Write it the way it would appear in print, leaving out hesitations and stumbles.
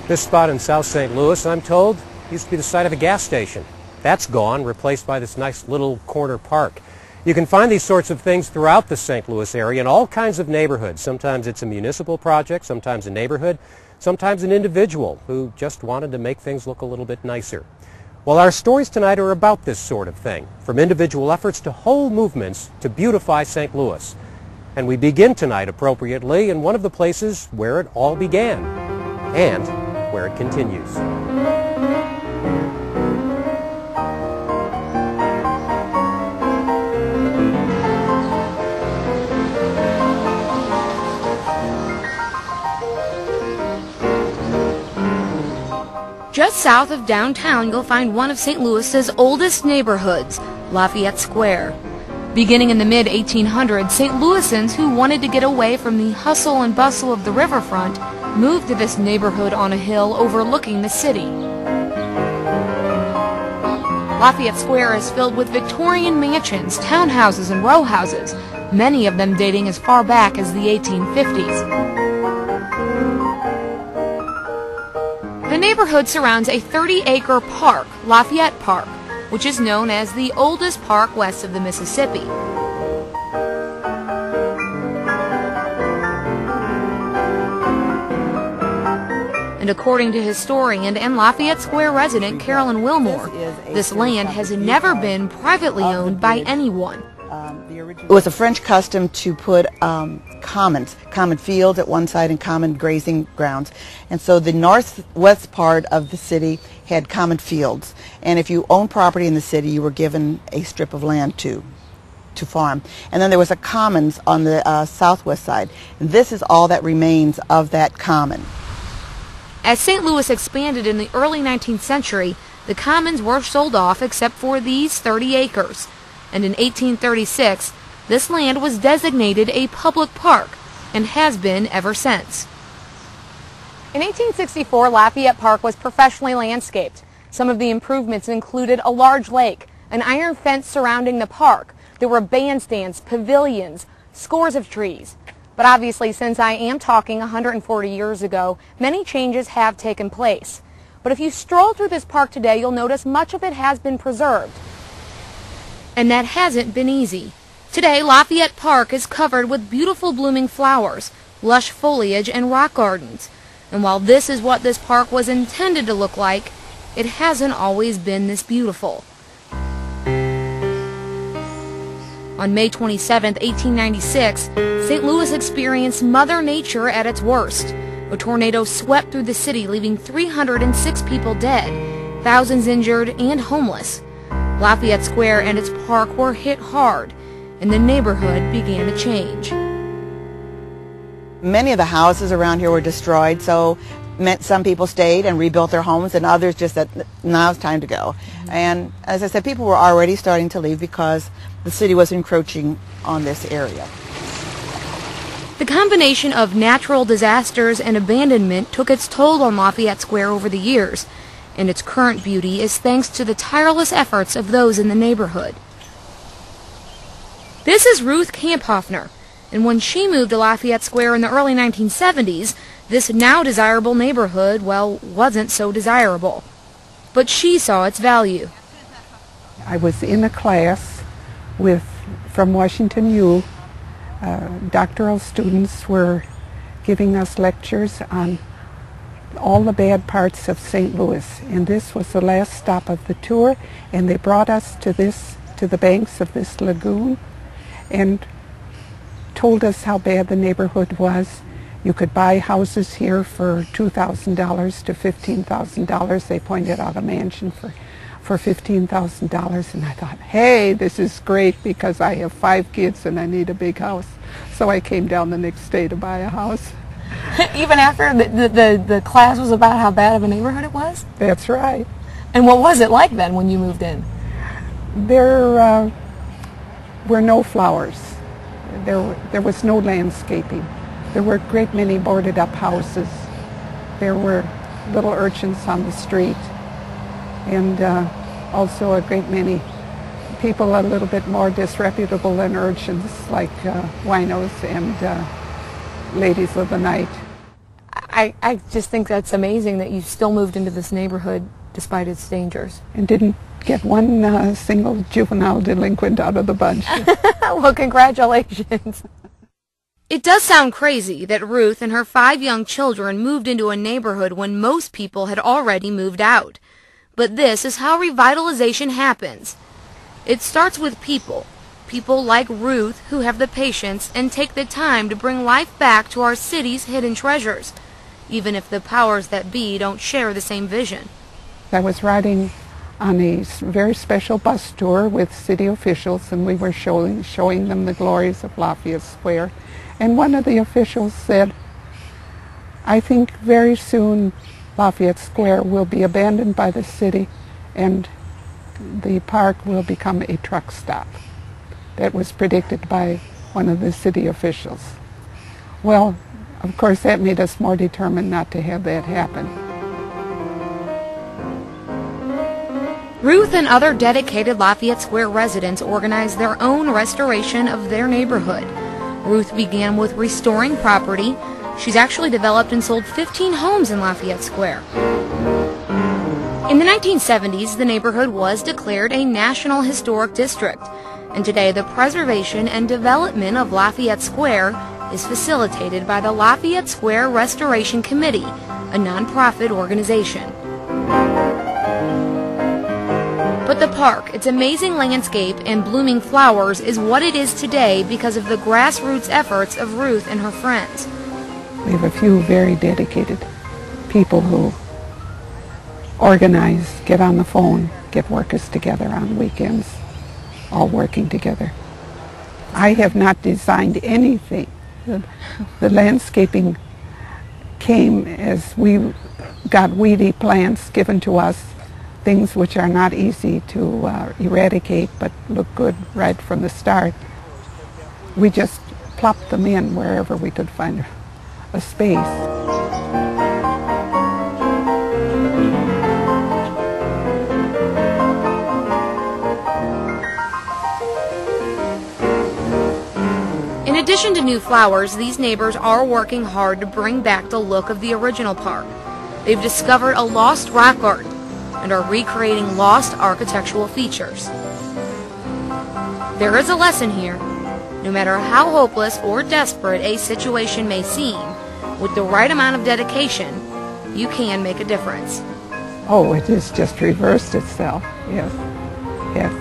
This spot in South St. Louis, I'm told, used to be the site of a gas station. That's gone, replaced by this nice little corner park. You can find these sorts of things throughout the St. Louis area in all kinds of neighborhoods. Sometimes it's a municipal project, sometimes a neighborhood, sometimes an individual who just wanted to make things look a little bit nicer. Well, our stories tonight are about this sort of thing, from individual efforts to whole movements to beautify St. Louis. And we begin tonight appropriately in one of the places where it all began and where it continues. Just south of downtown, you'll find one of St. Louis's oldest neighborhoods, Lafayette Square. Beginning in the mid-1800s, St. Louisans who wanted to get away from the hustle and bustle of the riverfront moved to this neighborhood on a hill overlooking the city. Lafayette Square is filled with Victorian mansions, townhouses, and row houses, many of them dating as far back as the 1850s. The neighborhood surrounds a 30-acre park, Lafayette Park, which is known as the oldest park west of the Mississippi. And according to historian and Lafayette Square resident Carolyn Wilmore, this land has never been privately owned by anyone. It was a French custom to put common fields at one side and common grazing grounds. And so the northwest part of the city had common fields. And if you owned property in the city, you were given a strip of land to farm. And then there was a commons on the southwest side. And this is all that remains of that common. As St. Louis expanded in the early 19th century, the commons were sold off except for these 30 acres. And in 1836, this land was designated a public park and has been ever since. In 1864, Lafayette Park was professionally landscaped. Some of the improvements included a large lake, an iron fence surrounding the park. There were bandstands, pavilions, scores of trees. But obviously, since I am talking 140 years ago, many changes have taken place. But if you stroll through this park today, you'll notice much of it has been preserved. And that hasn't been easy. Today, Lafayette Park is covered with beautiful blooming flowers, lush foliage, and rock gardens. And while this is what this park was intended to look like, it hasn't always been this beautiful. On May 27, 1896, St. Louis experienced Mother Nature at its worst. A tornado swept through the city, leaving 306 people dead, thousands injured and homeless. Lafayette Square and its park were hit hard, and the neighborhood began to change. Many of the houses around here were destroyed, so some people stayed and rebuilt their homes, and others just said, now it's time to go. And as I said, people were already starting to leave because the city was encroaching on this area. The combination of natural disasters and abandonment took its toll on Lafayette Square over the years, and its current beauty is thanks to the tireless efforts of those in the neighborhood. This is Ruth Kamphoffner, and when she moved to Lafayette Square in the early 1970s, this now desirable neighborhood, well, wasn't so desirable. But she saw its value. I was in a class from Washington U. Doctoral students were giving us lectures on all the bad parts of St. Louis, and this was the last stop of the tour, and they brought us to the banks of this lagoon and told us how bad the neighborhood was. You could buy houses here for $2,000 to $15,000. They pointed out a mansion for $15,000, and I thought, hey, this is great because I have 5 kids and I need a big house. So I came down the next day to buy a house. Even after the class was about how bad of a neighborhood it was? That's right. And what was it like then when you moved in? There were no flowers. There was no landscaping. There were a great many boarded up houses. There were little urchins on the street, and also a great many people a little bit more disreputable than urchins, like winos and ladies of the night. I just think that's amazing that you still moved into this neighborhood despite its dangers. And didn't get one single juvenile delinquent out of the bunch. Well, congratulations. It does sound crazy that Ruth and her 5 young children moved into a neighborhood when most people had already moved out. But this is how revitalization happens. It starts with people. People like Ruth who have the patience and take the time to bring life back to our city's hidden treasures, even if the powers that be don't share the same vision. I was riding on a very special bus tour with city officials, and we were showing them the glories of Lafayette Square. And one of the officials said, "I think very soon Lafayette Square will be abandoned by the city and the park will become a truck stop." That was predicted by one of the city officials. Well, of course, that made us more determined not to have that happen. Ruth and other dedicated Lafayette Square residents organized their own restoration of their neighborhood. Ruth began with restoring property. She's actually developed and sold 15 homes in Lafayette Square. In the 1970s, the neighborhood was declared a National Historic District, and today the preservation and development of Lafayette Square is facilitated by the Lafayette Square Restoration Committee, a nonprofit organization. But the park, its amazing landscape and blooming flowers, is what it is today because of the grassroots efforts of Ruth and her friends. We have a few very dedicated people who organize, get on the phone, get workers together on weekends, all working together. I have not designed anything. The landscaping came as we got weedy plants given to us, things which are not easy to eradicate but look good right from the start. We just plopped them in wherever we could find a space. In addition to new flowers, these neighbors are working hard to bring back the look of the original park. They've discovered a lost rock art and are recreating lost architectural features. There is a lesson here. No matter how hopeless or desperate a situation may seem, with the right amount of dedication, you can make a difference. Oh, it has just reversed itself, yes, yes.